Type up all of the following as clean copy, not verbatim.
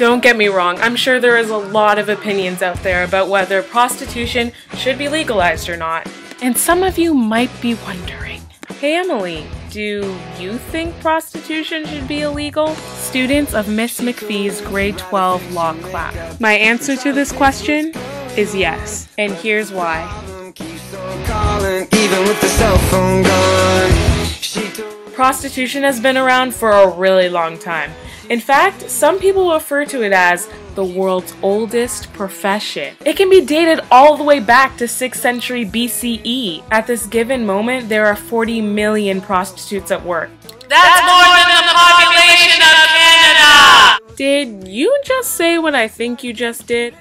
Don't get me wrong, I'm sure there is a lot of opinions out there about whether prostitution should be legalized or not. And some of you might be wondering, hey Emily, do you think prostitution should be illegal? Students of Miss McPhee's grade 12 law class. My answer to this question is yes, and here's why. Prostitution has been around for a really long time. In fact, some people refer to it as the world's oldest profession. It can be dated all the way back to 6th century BCE. At this given moment, there are 40 million prostitutes at work. That's more than the population of Canada! Did you just say what I think you just did?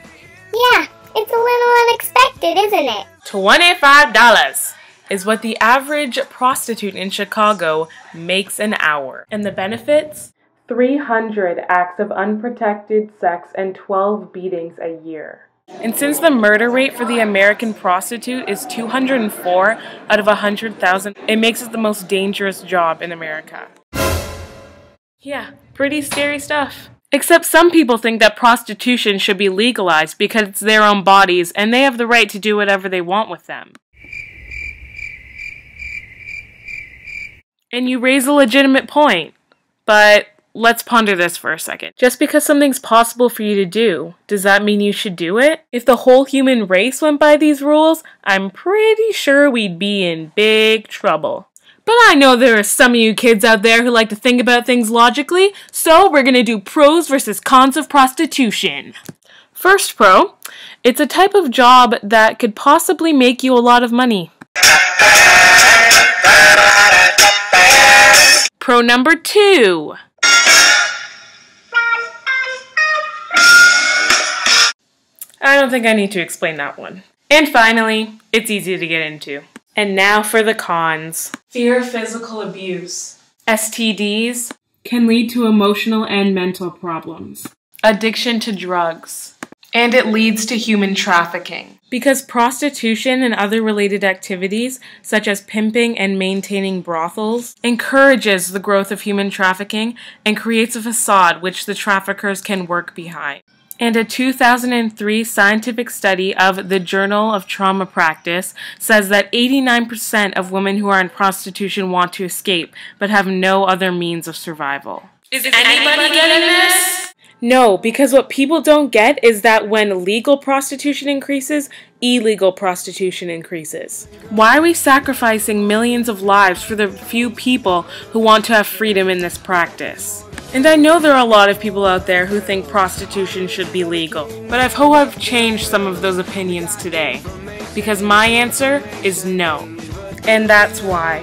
Yeah, it's a little unexpected, isn't it? $25 is what the average prostitute in Chicago makes an hour. And the benefits? 300 acts of unprotected sex and 12 beatings a year. And since the murder rate for the American prostitute is 204 out of 100,000, it makes it the most dangerous job in America. Yeah, pretty scary stuff. Except some people think that prostitution should be legalized because it's their own bodies and they have the right to do whatever they want with them. And you raise a legitimate point, but let's ponder this for a second. Just because something's possible for you to do, does that mean you should do it? If the whole human race went by these rules, I'm pretty sure we'd be in big trouble. But I know there are some of you kids out there who like to think about things logically, so we're gonna do pros versus cons of prostitution. First pro, it's a type of job that could possibly make you a lot of money. Pro number 2. I don't think I need to explain that one. And finally, it's easy to get into. And now for the cons. Fear of physical abuse. STDs can lead to emotional and mental problems. Addiction to drugs. And it leads to human trafficking. Because prostitution and other related activities, such as pimping and maintaining brothels, encourages the growth of human trafficking and creates a facade which the traffickers can work behind. And a 2003 scientific study of the Journal of Trauma Practice says that 89% of women who are in prostitution want to escape, but have no other means of survival. Is anybody getting this? No, because what people don't get is that when legal prostitution increases, illegal prostitution increases. Why are we sacrificing millions of lives for the few people who want to have freedom in this practice? And I know there are a lot of people out there who think prostitution should be legal, but I hope I've changed some of those opinions today. Because my answer is no. And that's why.